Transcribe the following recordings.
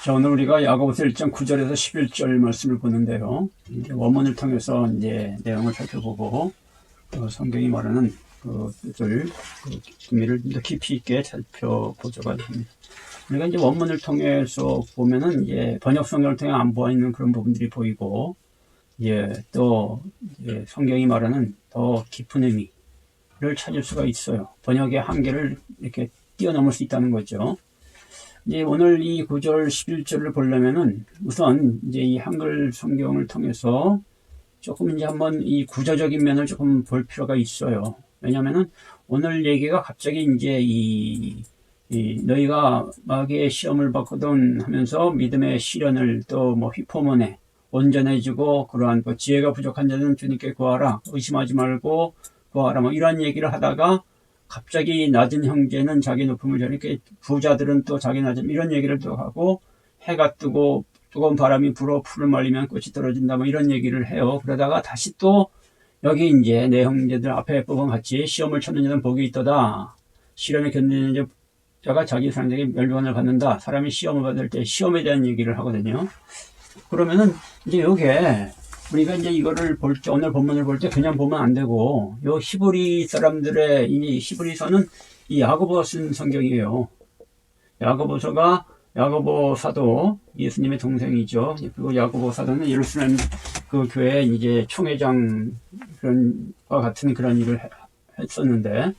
자, 오늘 우리가 야고보서 1장 9절에서 11절 말씀을 보는데요. 이제 원문을 통해서 이제 내용을 살펴보고 성경이 말하는 그 뜻을 의미를 좀 더 깊이 있게 살펴보자고 합니다. 우리가 이제 원문을 통해서 보면은 이제 번역 성경을 통해 안 보아 있는 그런 부분들이 보이고, 또 성경이 말하는 더 깊은 의미를 찾을 수가 있어요. 번역의 한계를 이렇게 뛰어넘을 수 있다는 거죠. 이제 오늘 이 9절 11절을 보려면은 우선 이제 이 한글 성경을 통해서 조금 이제 한번 이 구조적인 면을 조금 볼 필요가 있어요. 왜냐면은 오늘 얘기가 갑자기 이제 이 너희가 마귀의 시험을 받거든 하면서 믿음의 시련을 또 뭐 휘포문에 온전해지고 그러한 그 지혜가 부족한 자는 주님께 구하라, 의심하지 말고 구하라, 뭐 이런 얘기를 하다가 갑자기 낮은 형제는 자기 높음을 저렇게 부자들은 또 자기 낮음 이런 얘기를 또 하고, 해가 뜨고 뜨거운 바람이 불어 풀을 말리면 꽃이 떨어진다 뭐 이런 얘기를 해요. 그러다가 다시 또 여기 이제 내 형제들 앞에 법은 같이 시험을 찾는 자는 복이 있도다. 시련을 견디는 자가 자기 상대에게 멸관을 받는다. 사람이 시험을 받을 때 시험에 대한 얘기를 하거든요. 그러면은 이제 요게 우리가 이제 이거를 볼 때, 오늘 본문을 볼 때 그냥 보면 안 되고, 요 히브리 사람들의, 이 히브리서는 이 야고보가 쓴 성경이에요. 야고보서가, 야고보 사도, 예수님의 동생이죠. 그리고 야고보 사도는 예루살렘 그 교회 이제 총회장 그런과 같은 그런 일을 했었는데,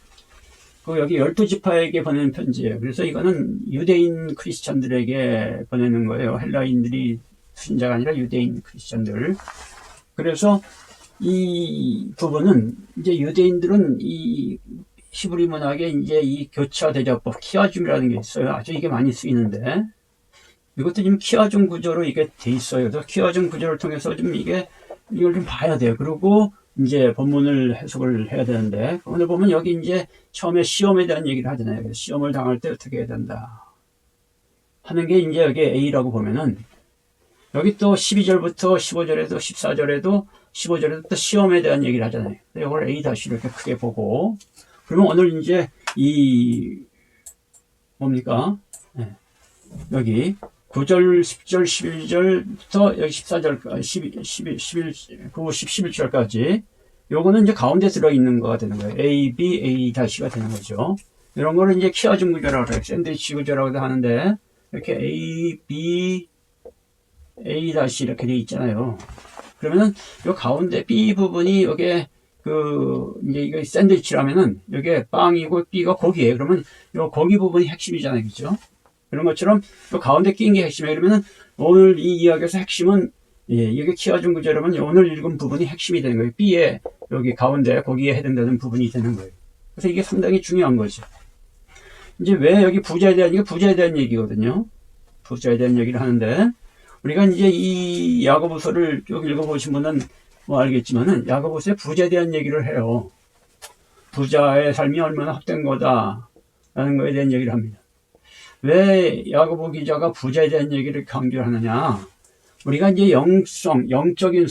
그 여기 12지파에게 보내는 편지예요. 그래서 이거는 유대인 크리스찬들에게 보내는 거예요. 헬라인들이 신자가 아니라 유대인 크리스찬들. 그래서 이 부분은 이제 유대인들은 이 히브리 문학에 이제 이 교차 대자법 키아줌이라는 게 있어요. 아주 이게 많이 쓰이는데 이것도 지금 키아줌 구조로 이게 돼 있어요. 그래서 키아줌 구조를 통해서 좀 이걸 좀 봐야 돼요. 그리고 이제 본문을 해석을 해야 되는데, 오늘 보면 여기 이제 처음에 시험에 대한 얘기를 하잖아요. 그래서 시험을 당할 때 어떻게 해야 된다 하는 게 이제 여기 A라고 보면은, 여기 또 12절부터 15절에도 14절에도 15절에도 또 시험에 대한 얘기를 하잖아요. 이걸 A 다시 이렇게 크게 보고, 그러면 오늘 이제 뭡니까? 여기 9절, 10절, 11절부터 여기 14절, 11절까지 요거는 이제 가운데 들어있는 거가 되는 거예요. A, B, A 다시가 되는 거죠. 이런 거를 이제 키아줌 구조라고 그래요. 샌드위치 구조라고도 하는데, 이렇게 A, B, A 다시 이렇게 돼 있잖아요. 그러면은 요 가운데 B 부분이 요게 이제 이거 샌드위치라면은 요게 빵이고 B가 고기예요. 그러면 요 고기 부분이 핵심이잖아요. 그죠? 그런 것처럼 요 가운데 끼인 게 핵심이에요. 그러면은 오늘 이 이야기에서 핵심은 이게 키아줌 구조라면 오늘 읽은 부분이 핵심이 되는 거예요. B에 여기 가운데 거기에 해당되는 부분이 되는 거예요. 그래서 이게 상당히 중요한 거죠. 이제 왜 여기 부자에 대한 얘기거든요. 부자에 대한 얘기를 하는데, 우리가 이제 이 야고보서를 쭉 읽어보신 분은 뭐 알겠지만은 야고보서에 부자에 대한 얘기를 해요. 부자의 삶이 얼마나 헛된 거다라는 거에 대한 얘기를 합니다. 왜 야고보 기자가 부자에 대한 얘기를 강조하느냐? 우리가 이제 영적인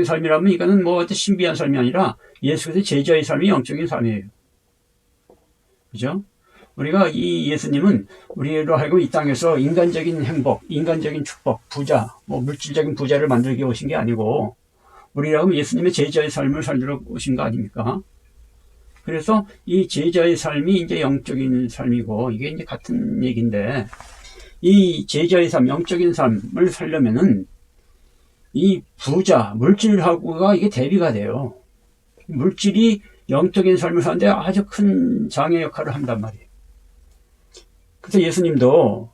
삶이라면 이거는 뭐 어떤 신비한 삶이 아니라 예수 그리스도의 제자의 삶이 영적인 삶이에요. 그죠? 우리가 이 예수님은 우리로 하여금 이 땅에서 인간적인 행복, 인간적인 축복, 부자, 뭐 물질적인 부자를 만들기 오신 게 아니고, 우리라고 예수님의 제자의 삶을 살도록 오신 거 아닙니까? 그래서 이 제자의 삶이 이제 영적인 삶이고, 이게 이제 같은 얘기인데, 이 제자의 삶, 영적인 삶을 살려면은 이 부자, 물질하고가 이게 대비가 돼요. 물질이 영적인 삶을 사는데 아주 큰 장애 역할을 한단 말이에요. 그래서 예수님도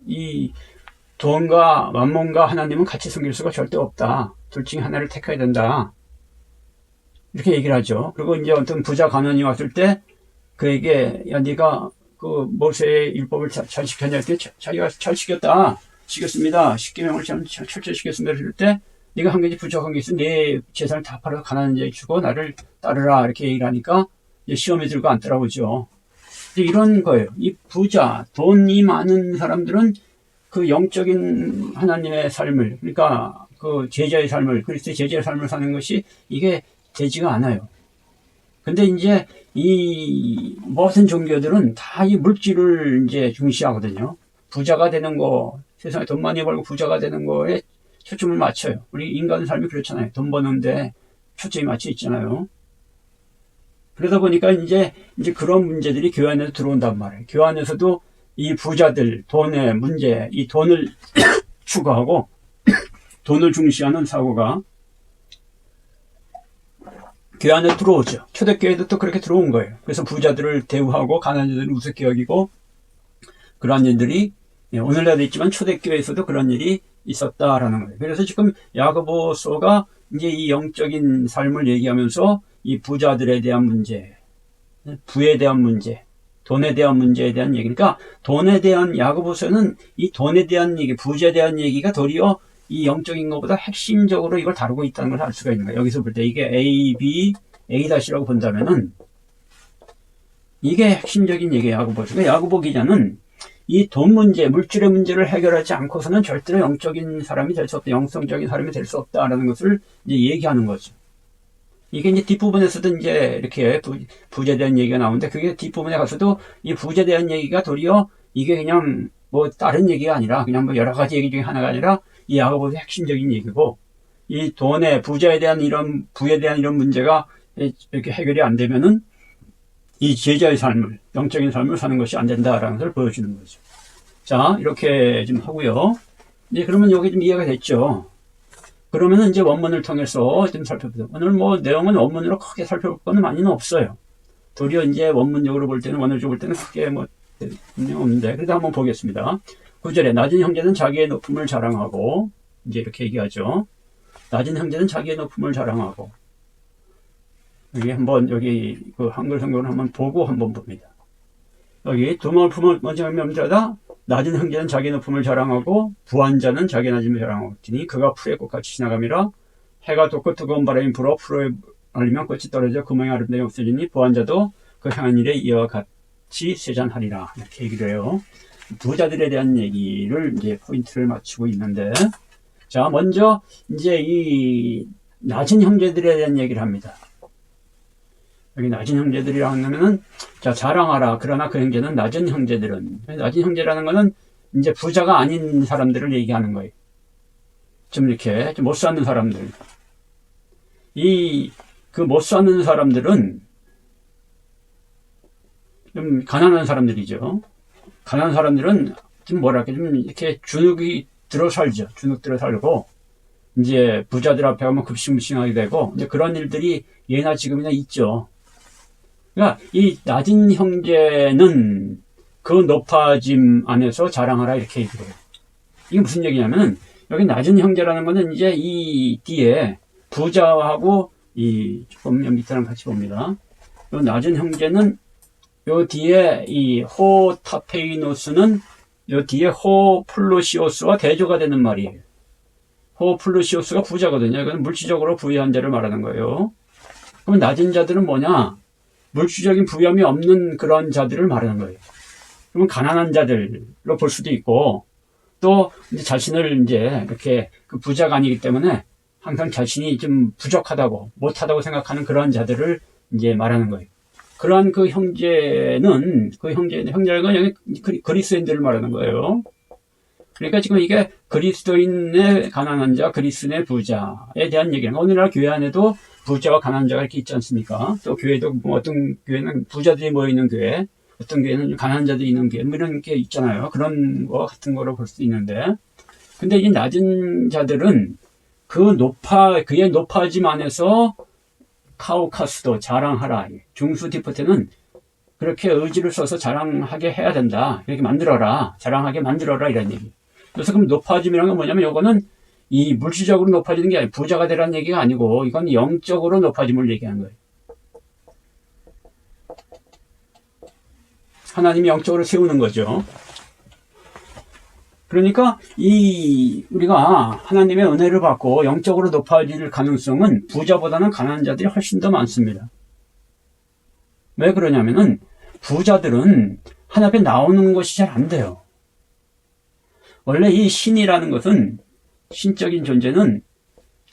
이 돈과 만몬과 하나님은 같이 섬길 수가 절대 없다. 둘 중에 하나를 택해야 된다. 이렇게 얘기를 하죠. 그리고 이제 어떤 부자 가난이 왔을 때 그에게, 야, 네가 그 모세의 율법을 잘 지켰냐 할 때, 자기가 잘 지켰습니다. 십계명을 철저히 지켰습니다. 그럴 때 네가 한 가지 부족한 게 있어. 내 재산을 다 팔아서 가난한 자에 주고 나를 따르라. 이렇게 얘기를 하니까 시험에 들고 안 따라오죠. 이런 거예요. 이 부자, 돈이 많은 사람들은 그 영적인 하나님의 삶을, 그러니까 그 제자의 삶을, 그리스도의 제자의 삶을 사는 것이 이게 되지가 않아요. 근데 이제 이 모든 종교들은 다 이 물질을 이제 중시하거든요. 부자가 되는 거, 세상에 돈 많이 벌고 부자가 되는 거에 초점을 맞춰요. 우리 인간 삶이 그렇잖아요. 돈 버는데 초점이 맞춰 있잖아요. 그러다 보니까 이제 그런 문제들이 교회 안에서 들어온단 말이에요. 교회 안에서도 이 부자들, 돈의 문제, 이 돈을 추구하고 돈을 중시하는 사고가 교회 안에 들어오죠. 초대교회도 또 그렇게 들어온 거예요. 그래서 부자들을 대우하고 가난한 자들을 우습게 여기고 그러한 일들이 오늘날도 있지만 초대교회에서도 그런 일이 있었다라는 거예요. 그래서 지금 야고보서가 이제 이 영적인 삶을 얘기하면서 이 부자들에 대한 문제, 부에 대한 문제, 돈에 대한 문제에 대한 얘기니까 돈에 대한 야고보서는 이 돈에 대한 얘기, 부자에 대한 얘기가 도리어 이 영적인 것보다 핵심적으로 이걸 다루고 있다는 걸 알 수가 있는 거예요. 여기서 볼 때 이게 A, B, A-라고 본다면은 이게 핵심적인 얘기예요. 야고보서. 야고보 기자는 이 돈 문제, 물질의 문제를 해결하지 않고서는 절대로 영적인 사람이 될 수 없다, 영성적인 사람이 될 수 없다라는 것을 이제 얘기하는 거죠. 이게 이제 뒷부분에서도 이제 이렇게 부자에 대한 얘기가 나오는데 그게 뒷부분에 가서도 이 부자에 대한 얘기가 도리어 이게 그냥 뭐 다른 얘기가 아니라 그냥 뭐 여러 가지 얘기 중에 하나가 아니라 이 야고보의 핵심적인 얘기고 이 돈의 부자에 대한 이런 부에 대한 이런 문제가 이렇게 해결이 안 되면은 이 제자의 삶을 영적인 삶을 사는 것이 안 된다라는 것을 보여주는 거죠. 자 이렇게 좀 하고요. 이제 그러면 여기 좀 이해가 됐죠. 그러면은 이제 원문을 통해서 좀 살펴보죠. 오늘 뭐 내용은 원문으로 크게 살펴볼 거는 많이는 없어요. 도리어 이제 원문적으로 볼 때는 원어적으로 볼 때는 크게 뭐 없는데 그래도 한번 보겠습니다. 9절에 낮은 형제는 자기의 높음을 자랑하고 이제 이렇게 얘기하죠. 낮은 형제는 자기의 높음을 자랑하고 여기 한번 여기 그 한글 성경을 한번 보고 한번 봅니다. 여기 두 말품을 먼저 명자다 낮은 형제는 자기 높음을 자랑하고 부한 자는 자기 낮음을 자랑하고 지니 그가 풀의 꽃같이 지나감이라 해가 돋고 뜨거운 바람이 불어 풀에 알리면 꽃이 떨어져 그 모양이 아름다이 없어지니 부한 자도 그 향한 일에 이와 같이 세잔하리라 이렇게 얘기를 해요. 부자들에 대한 얘기를 이제 포인트를 맞추고 있는데 자 먼저 이제 이 낮은 형제들에 대한 얘기를 합니다. 여기 낮은 형제들이라 하면은 자 자랑하라. 그러나 그 형제는 낮은 형제들은 낮은 형제라는 거는 이제 부자가 아닌 사람들을 얘기하는 거예요. 좀 이렇게 좀 못 사는 사람들. 이 그 못 사는 사람들은 좀 가난한 사람들이죠. 가난한 사람들은 좀 뭐랄까 좀 이렇게 주눅이 들어 살죠. 주눅 들어 살고 이제 부자들 앞에 가면 급식무식하게 되고 이제 그런 일들이 예나 지금이나 있죠. 그러니까 이 낮은 형제는 그 높아짐 안에서 자랑하라 이렇게 얘기해요. 이게 무슨 얘기냐면은 여기 낮은 형제라는 거는 이제 이 뒤에 부자하고 이 조금 밑에랑 같이 봅니다. 이 낮은 형제는 요 뒤에 이 호타페이노스는 요 뒤에 호플루시오스와 대조가 되는 말이에요. 호플루시오스가 부자거든요. 이건 물질적으로 부유한 자를 말하는 거예요. 그럼 낮은 자들은 뭐냐? 물질적인 부유함이 없는 그런 자들을 말하는 거예요. 그러면 가난한 자들로 볼 수도 있고, 또 이제 자신을 이제 이렇게 그 부자가 아니기 때문에 항상 자신이 좀 부족하다고, 못하다고 생각하는 그런 자들을 이제 말하는 거예요. 그러한 그 형제는, 형제가 여기 그리스도인들을 말하는 거예요. 그러니까 지금 이게 그리스도인의 가난한 자, 그리스도인의 부자에 대한 얘기예요. 오늘날 교회 안에도 부자와 가난한 자가 이렇게 있지 않습니까? 또 교회도 뭐 어떤 교회는 부자들이 모여있는 교회, 어떤 교회는 가난한 자들이 있는 교회, 뭐 이런 게 있잖아요. 그런 거 같은 거로 볼 수 있는데. 근데 이 낮은 자들은 그의 높아짐 안에서 카오카스도 자랑하라. 중수 디포테는 그렇게 의지를 써서 자랑하게 해야 된다. 이렇게 만들어라. 자랑하게 만들어라. 이런 얘기. 그래서 그럼 높아짐이라는 건 뭐냐면 이거는 이 물질적으로 높아지는 게 아니고 부자가 되라는 얘기가 아니고 이건 영적으로 높아짐을 얘기하는 거예요. 하나님이 영적으로 세우는 거죠. 그러니까 우리가 하나님의 은혜를 받고 영적으로 높아질 가능성은 부자보다는 가난한 자들이 훨씬 더 많습니다. 왜 그러냐면은 부자들은 하나님 앞에 나오는 것이 잘 안 돼요. 원래 이 신이라는 것은 신적인 존재는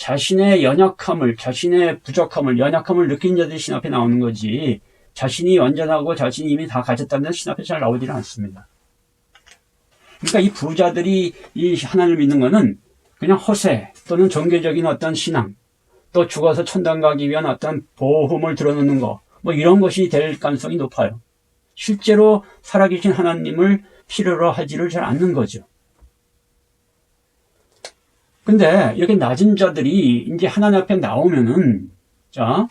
자신의 연약함을, 자신의 부족함을, 연약함을 느낀 자들이 신 앞에 나오는 거지, 자신이 완전하고 자신이 이미 다 가졌다는 신 앞에 잘 나오지는 않습니다. 그러니까 이 부자들이 이 하나님을 믿는 거는 그냥 허세 또는 종교적인 어떤 신앙, 또 죽어서 천당 가기 위한 어떤 보험을 들어놓는 거, 뭐 이런 것이 될 가능성이 높아요. 실제로 살아계신 하나님을 필요로 하지를 잘 않는 거죠. 근데 이렇게 낮은 자들이 이제 하나님 앞에 나오면은, 자,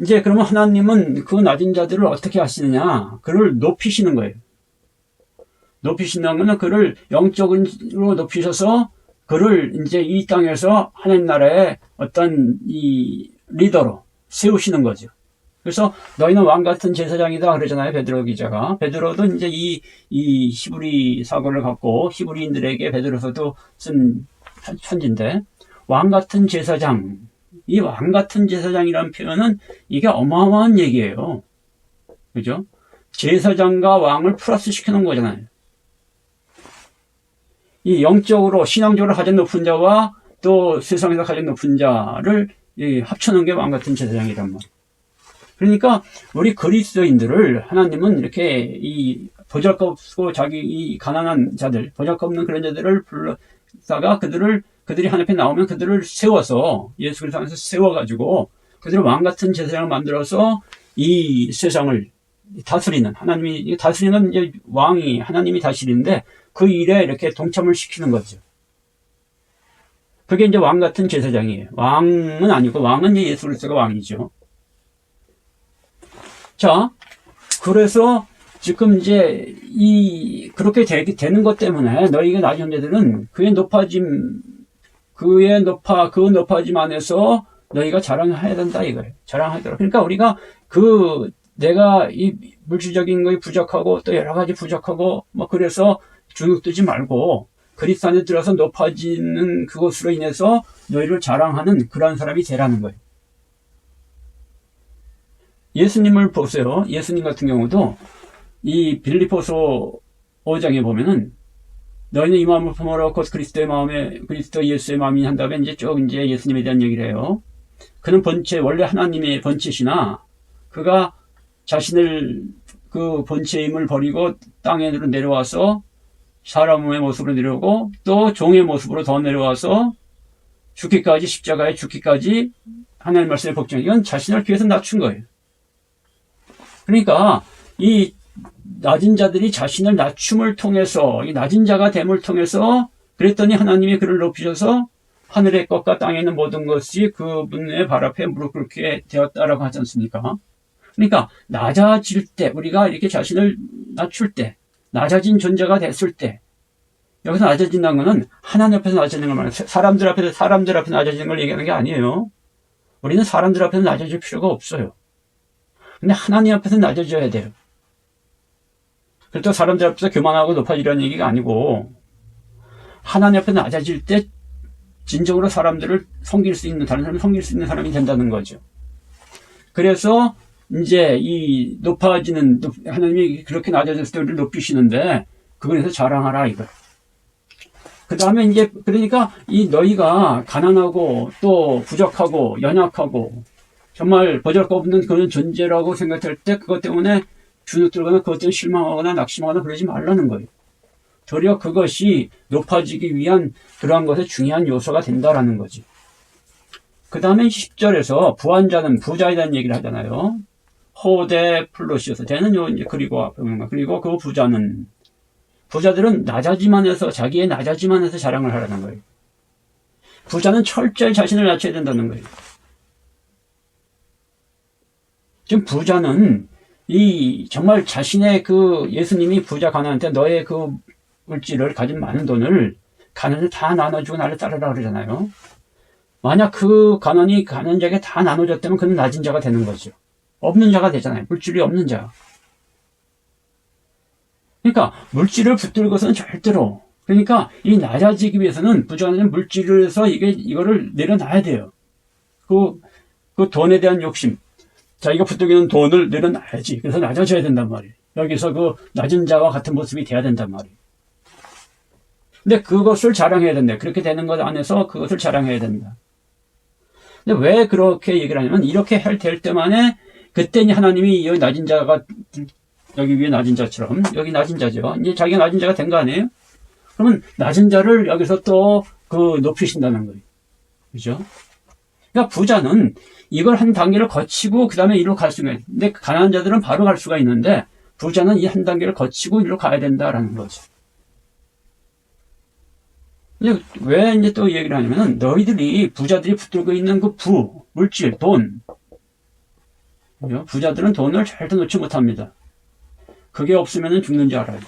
이제 그러면 하나님은 그 낮은 자들을 어떻게 하시느냐? 그를 높이시는 거예요. 높이신다는 것은 그를 영적으로 높이셔서 그를 이제 이 땅에서 하나님 나라의 어떤 이 리더로 세우시는 거죠. 그래서 너희는 왕 같은 제사장이다 그러잖아요, 베드로 기자가. 베드로도 이제 이 히브리 사고를 갖고 히브리인들에게 베드로서도 쓴 편지인데, 왕 같은 제사장, 이 왕 같은 제사장이라는 표현은 이게 어마어마한 얘기예요. 그죠? 제사장과 왕을 플러스 시켜놓은 거잖아요. 이 영적으로, 신앙적으로 가장 높은 자와 또 세상에서 가장 높은 자를 합쳐놓은 게 왕 같은 제사장이란 말이에요. 그러니까 우리 그리스도인들을 하나님은 이렇게 이 보잘것없고 자기 이 가난한 자들, 보잘것없는 그런 자들을 불러다가 그들이 하나님 앞에 나오면 그들을 세워서 예수 그리스도 안에서 세워가지고 그들을 왕 같은 제사장을 만들어서 이 세상을 다스리는, 하나님이 다스리는 이제 왕이 하나님이 다스리는데 그 일에 이렇게 동참을 시키는 거죠. 그게 이제 왕 같은 제사장이에요. 왕은 아니고, 왕은 이제 예수 그리스도가 왕이죠. 자, 그래서 지금 이제 그렇게 되는 것 때문에 너희가 낮은 자들은 그 높아짐 안에서 너희가 자랑해야 된다 이거예요. 자랑하더라. 그러니까 우리가 내가 이 물질적인 거에 부족하고 또 여러 가지 부족하고 뭐 그래서 주눅들지 말고 그리스도 안에 들어서 높아지는 그것으로 인해서 너희를 자랑하는 그러한 사람이 되라는 거예요. 예수님을 보세요. 예수님 같은 경우도 이 빌립보서 5장에 보면은 너희는 이 마음을 품어라 곧 그리스도 예수의 마음이 한 다음에 이제 쭉 이제 예수님에 대한 얘기를 해요. 그는 원래 하나님의 본체시나 그가 자신을 그 본체의 힘을 버리고 땅에로 내려와서 사람의 모습으로 내려오고 또 종의 모습으로 더 내려와서 죽기까지, 십자가에 죽기까지 하나님 말씀에 복종. 이건 자신을 위해서 낮춘 거예요. 그러니까 이 낮은 자들이 자신을 낮춤을 통해서, 이 낮은 자가 됨을 통해서 그랬더니 하나님이 그를 높이셔서 하늘의 것과 땅에 있는 모든 것이 그분의 발 앞에 무릎 꿇게 되었다라고 하지 않습니까? 그러니까 낮아질 때, 우리가 이렇게 자신을 낮출 때, 낮아진 존재가 됐을 때, 여기서 낮아진다는 것은 하나님 앞에서 낮아지는 걸 말해요. 사람들 앞에 낮아지는 걸 얘기하는 게 아니에요. 우리는 사람들 앞에서 낮아질 필요가 없어요. 근데 하나님 앞에서 낮아져야 돼요. 그렇다고 사람들 앞에서 교만하고 높아지라는 얘기가 아니고, 하나님 앞에 낮아질 때 진정으로 사람들을 섬길 수 있는, 다른 사람을 섬길 수 있는 사람이 된다는 거죠. 그래서 이제 이 하나님이 그렇게 낮아졌을 때 우리를 높이시는데 그거에서 자랑하라 이거. 그 다음에 이제 그러니까 이 너희가 가난하고 또 부족하고 연약하고 정말 보잘것없는 그런 존재라고 생각할 때 그것 때문에 주눅들거나 그것 때문에 실망하거나 낙심하거나 그러지 말라는 거예요. 도리어 그것이 높아지기 위한 그러한 것의 중요한 요소가 된다라는 거지. 그 다음에 10절에서 부한 자는 부자에 대한 얘기를 하잖아요. 호대 플로시어서 되는 요 이제 그리고 그 부자들은 낮아지만 해서 자기의 낮아지만 해서 자랑을 하라는 거예요. 부자는 철저히 자신을 낮춰야 된다는 거예요. 지금 부자는 정말 자신의 예수님이 부자 가난한테 너의 그 물질을 가진 많은 돈을 가난을 다 나눠주고 나를 따르라 그러잖아요. 만약 그 가난이 가난한 자에게 다 나눠졌다면 그는 낮은 자가 되는 거죠. 없는 자가 되잖아요. 물질이 없는 자. 그러니까 물질을 붙들고서는 절대로, 그러니까 이 낮아지기 위해서는 부자는 물질을 해서 이거를 내려놔야 돼요. 그 돈에 대한 욕심. 자기가 붙들고 있는 돈을 내려놔야지. 그래서 낮아져야 된단 말이에요. 여기서 그 낮은 자와 같은 모습이 돼야 된단 말이에요. 근데 그것을 자랑해야 된다. 그렇게 되는 것 안에서 그것을 자랑해야 된다. 근데 왜 그렇게 얘기를 하냐면 이렇게 될 때만에 그때 하나님이 여기 낮은 자가 여기 위에 낮은 자처럼 여기 낮은 자죠. 이제 자기가 낮은 자가 된 거 아니에요? 그러면 낮은 자를 여기서 또 높이신다는 거예요. 그죠? 그러니까 부자는 이걸 한 단계를 거치고 그 다음에 이리로 갈 수가 있는데 근데 가난한 자들은 바로 갈 수가 있는데 부자는 이 한 단계를 거치고 이리로 가야 된다라는 거죠. 왜 이제 또 얘기를 하냐면은 너희들이 부자들이 붙들고 있는 그 물질, 돈. 부자들은 돈을 절대 놓지 못합니다. 그게 없으면은 죽는 줄 알아요.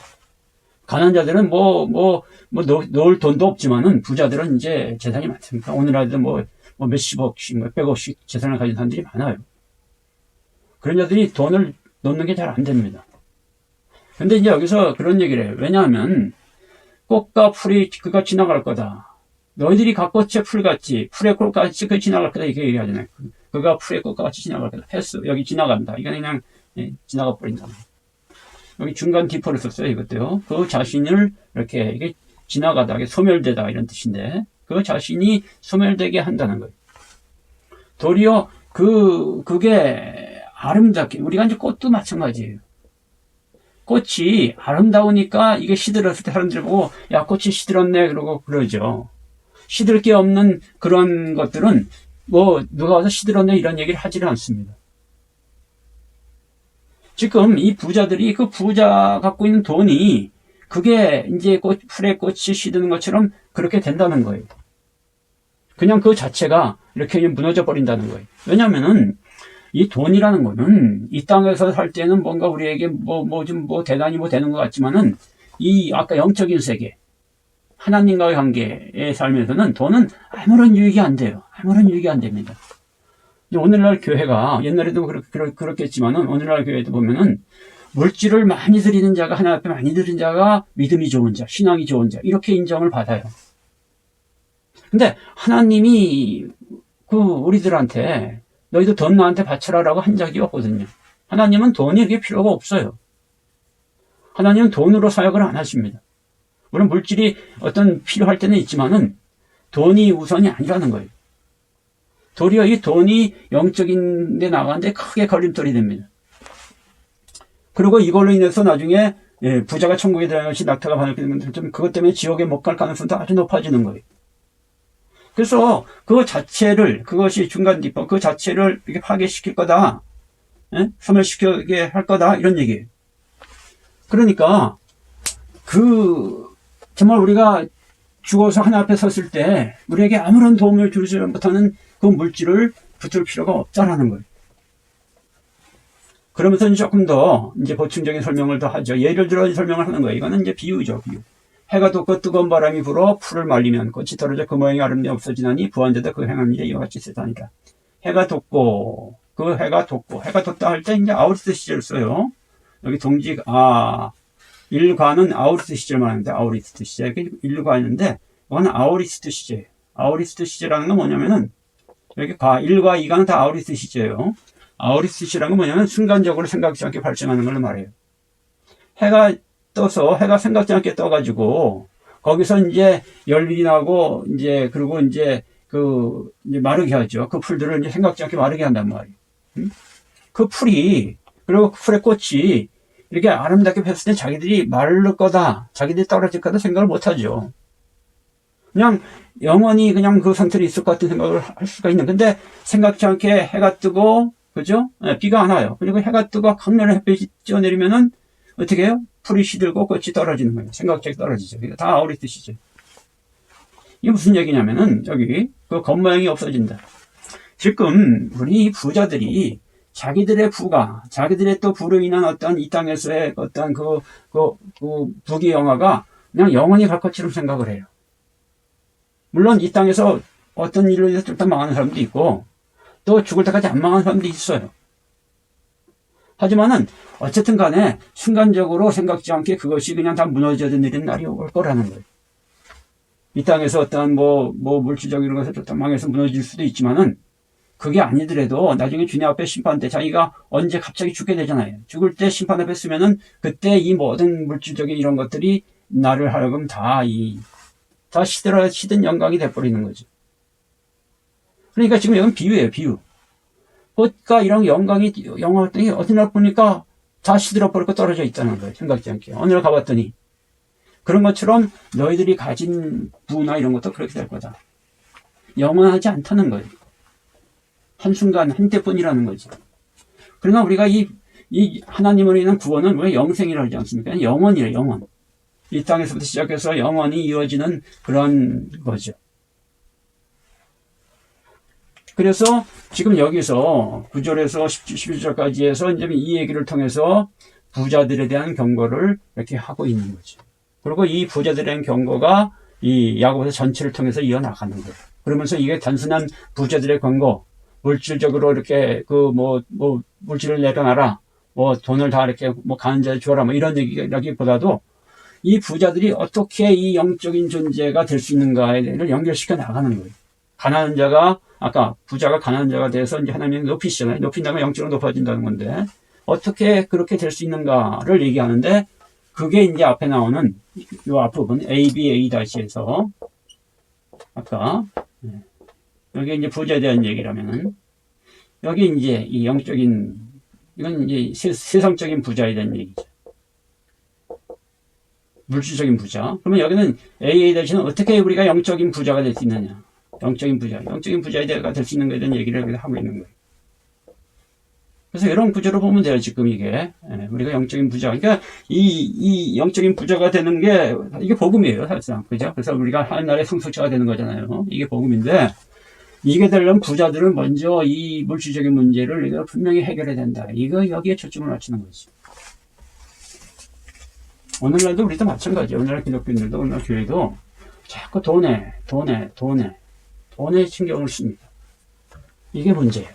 가난한 자들은 놓을 돈도 없지만은 부자들은 이제 재산이 많습니다. 오늘날도 몇십억씩, 몇백억씩 재산을 가진 사람들이 많아요. 그런 자들이 돈을 놓는 게 잘 안 됩니다. 근데 이제 여기서 그런 얘기를 해요. 왜냐하면 꽃과 풀이 그가 지나갈 거다. 너희들이 갓꽃의 풀같이 풀의 꽃같이 그 지나갈 거다 이렇게 얘기하잖아요. 그가 풀의 꽃과 같이 지나갈 거다. 패스 여기 지나간다. 이건 그냥 지나가 버린다. 여기 중간 디퍼를 썼어요. 이것도요. 그 자신을 이렇게 이게 지나가다, 이게 소멸되다 이런 뜻인데 그 자신이 소멸되게 한다는 거예요. 도리어 그게 아름답게 우리가 이제 꽃도 마찬가지예요. 꽃이 아름다우니까 이게 시들었을 때 사람들이 보고 야 꽃이 시들었네 그러고 그러죠. 시들 게 없는 그런 것들은 누가 와서 시들었네 이런 얘기를 하지를 않습니다. 지금 이 부자들이 그 부자 갖고 있는 돈이 그게 이제 풀에 꽃이 시드는 것처럼 그렇게 된다는 거예요. 그냥 그 자체가 이렇게 무너져 버린다는 거예요. 왜냐면은 이 돈이라는 거는 이 땅에서 살 때는 뭔가 우리에게 대단히 되는 것 같지만은 이 아까 영적인 세계, 하나님과의 관계의 삶에서는 돈은 아무런 유익이 안 돼요. 아무런 유익이 안 됩니다. 오늘날 교회가 옛날에도 그렇겠지만은 오늘날 교회도 보면은 물질을 많이 드리는 자가 하나님 앞에 많이 드리는 자가 믿음이 좋은 자, 신앙이 좋은 자 이렇게 인정을 받아요. 근데 하나님이 우리들한테 너희도 돈 나한테 바쳐라라고 한 적이 없거든요. 하나님은 돈이 그게 필요가 없어요. 하나님은 돈으로 사역을 안 하십니다. 물론 물질이 어떤 필요할 때는 있지만은 돈이 우선이 아니라는 거예요. 도리어 이 돈이 영적인 데 나가는데 크게 걸림돌이 됩니다. 그리고 이걸로 인해서 나중에 부자가 천국에 들어가는 것이 낙타가 바늘에 피는 건데 좀 그것 때문에 지옥에 못 갈 가능성도 아주 높아지는 거예요. 그래서 그것이 중간 디퍼, 그 자체를 이렇게 파괴시킬 거다. 소멸시키게 할 거다. 이런 얘기예요. 그러니까, 정말 우리가 죽어서 하나 앞에 섰을 때, 우리에게 아무런 도움을 주지 못하는 그 물질을 붙을 필요가 없다라는 거예요. 그러면서 조금 더, 보충적인 설명을 더 하죠. 예를 들어 설명을 하는 거예요. 이거는 비유죠, 비유. 해가 돋고 뜨거운 바람이 불어 풀을 말리면 꽃이 떨어져 그 모양이 아름다이 없어지나니 부한데도 그 행한 일이 이와 같이 있으니라. 해가 돋고 해가 돋다 할 때 이제 아우리스 시절 써요. 여기 동직 일과는 아우리스트 시절 말하는데 아우리스트 시절 일과였는데 이거는 아우리스트 시절. 아우리스트 시절이라는 건 뭐냐면은 여기 일과 이과는 다 아우리스트 시절이에요. 아우리스트 시절이라는 건 뭐냐면 순간적으로 생각지 않게 발생하는 걸 말해요. 해가 떠서 해가 생각지 않게 떠가지고 거기서 이제 열이 나고 그리고 마르게 하죠. 그 풀들을 생각지 않게 마르게 한단 말이에요. 그 풀이 그리고 그 풀의 꽃이 이렇게 아름답게 폈을 때 자기들이 마를 거다, 자기들이 떨어질 거다 생각을 못 하죠. 그냥 영원히 그냥 그 상태로 있을 것 같은 생각을 할 수가 있는. 근데 생각지 않게 해가 뜨고 그죠? 비가 안 와요. 그리고 해가 뜨고 강렬한 햇빛이 쪄내리면은 어떻게 해요? 풀이 시들고 꽃이 떨어지는 거예요. 생각지 않게 떨어지죠. 그러니까 다 아우리스시죠. 이게 무슨 얘기냐면은 여기 그 겉모양이 없어진다. 지금 우리 부자들이 자기들의 부가, 자기들의 또 부로 인한 어떤 이 땅에서의 어떤 부귀영화가 그냥 영원히 갈 것처럼 생각을 해요. 물론 이 땅에서 어떤 일로 인해서 좀 더 망하는 사람도 있고 또 죽을 때까지 안 망하는 사람도 있어요. 하지만은 어쨌든 간에 순간적으로 생각지 않게 그것이 그냥 다 무너져 내리는 날이 올 거라는 거예요. 이 땅에서 어떤 물질적인 이런 것을 좀 망해서 무너질 수도 있지만은 그게 아니더라도 나중에 주님 앞에 심판 때 자기가 언제 갑자기 죽게 되잖아요. 죽을 때 심판 앞에 쓰면은 그때 이 모든 물질적인 이런 것들이 나를 하여금 다 시든 영광이 돼버리는 거죠. 그러니까 지금 이건 비유예요, 비유. 꽃과 이런 영광이 어느 날 보니까 다 시들어버리고 떨어져 있다는 거예요. 생각지 않게. 어느 날 가봤더니. 그런 것처럼 너희들이 가진 부나 이런 것도 그렇게 될 거다. 영원하지 않다는 거예요. 한순간, 한때뿐이라는 거지. 그러나 우리가 이 하나님으로 인한 구원은 왜 영생이라고 하지 않습니까? 영원이에요, 영원. 이 땅에서부터 시작해서 영원히 이어지는 그런 거죠. 그래서 지금 여기서 9절에서 11절까지 해서 이제 이 얘기를 통해서 부자들에 대한 경고를 이렇게 하고 있는 거죠. 그리고 이 부자들에 대한 경고가 이 야고보서 전체를 통해서 이어나가는 거예요. 그러면서 이게 단순한 부자들의 경고, 물질적으로 이렇게 물질을 내려놔라, 돈을 다 이렇게 가는 자에 주어라, 이런 얘기라기보다도 이 부자들이 어떻게 이 영적인 존재가 될 수 있는가에 대해서 연결시켜 나가는 거예요. 가난한 자가, 아까 부자가 가난한 자가 돼서 이제 하나님이 높이시잖아요. 높인다면 영적으로 높아진다는 건데, 어떻게 그렇게 될 수 있는가를 얘기하는데, 그게 이제 앞에 나오는 이 앞부분, ABA-에서, 아까, 여기 이제 부자에 대한 얘기라면은, 여기 이제 이 영적인, 이건 이제 세상적인 부자에 대한 얘기죠. 물질적인 부자. 그러면 여기는 AA-는 어떻게 우리가 영적인 부자가 될 수 있느냐. 영적인 부자가 될 수 있는 것에 대한 얘기를 하고 있는 거예요. 그래서 이런 구조로 보면 돼요, 지금 이게. 우리가 영적인 부자. 그러니까 이 영적인 부자가 되는 게, 이게 복음이에요, 사실상. 그죠? 그래서 우리가 하나님나라의 성숙자가 되는 거잖아요. 이게 복음인데, 이게 되려면 부자들은 먼저 이 물질적인 문제를 우리가 분명히 해결해야 된다. 이거 여기에 초점을 맞추는 거지. 오늘날도 우리도 마찬가지예요. 오늘날 기독교인들도, 오늘날 교회도 자꾸 돈에 신경을 씁니다. 이게 문제예요.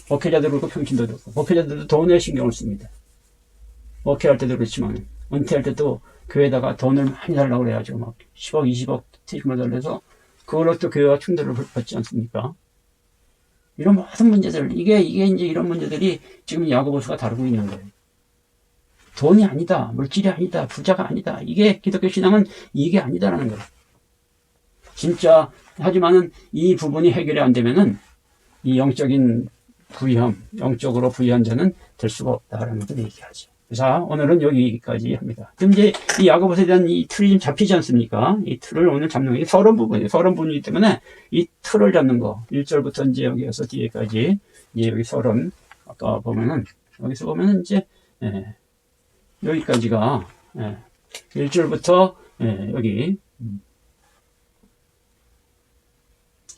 목회자들도 그렇고 평신도도 그렇고, 목회자들도 돈에 신경을 씁니다. 목회할 때도 그렇지만 은퇴할 때도 교회에다가 돈을 많이 달라고 그래가지고 막 10억, 20억 퇴직금을 달래서 그걸로 또 교회와 충돌을 벌지 않습니까? 이런 모든 문제들, 이게 이제 이런 문제들이 지금 야고보서가 다루고 있는 거예요. 돈이 아니다, 물질이 아니다, 부자가 아니다. 이게 기독교 신앙은 이게 아니다라는 거예요. 진짜, 하지만은 이 부분이 해결이 안 되면은 이 영적인 부유함, 영적으로 부유한 자는 될 수가 없다라는 것을 얘기하죠. 자, 오늘은 여기까지 합니다. 지금 이제 이 야고보서에 대한 이 틀이 좀 잡히지 않습니까? 이 틀을 오늘 잡는 게 서론 부분이에요. 서론 부분이기 때문에 이 틀을 잡는 거, 1절부터 이제 여기에서 뒤에까지, 이제 여기 서론, 아까 보면은, 여기서 보면은 이제, 여기까지가, 1절부터, 여기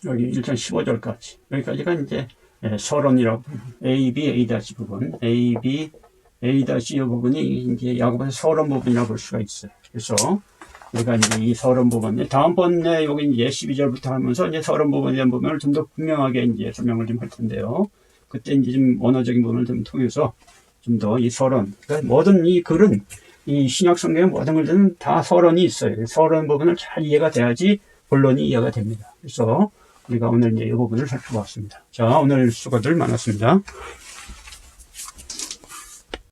1절 15절까지. 여기까지가 이제, 서론이라고, A 부분, A 이 부분이 이제 야고보서 서론 부분이라고 볼 수가 있어요. 그래서 우리가 이제 이 서론 부분, 다음번에 여기 이제 12절부터 하면서 이제 서론 부분에 대한 부분을 좀 더 분명하게 이제 설명을 좀 할 텐데요. 그때 이제 좀 언어적인 부분을 좀 통해서 좀 더 이 서론, 그러니까 모든 이 글은 이 신약 성경의 모든 글들은 다 서론이 있어요. 서론 부분을 잘 이해가 돼야지 본론이 이해가 됩니다. 그래서 우리가 오늘 이제 이 부분을 살펴봤습니다. 자, 오늘 수고들 많았습니다.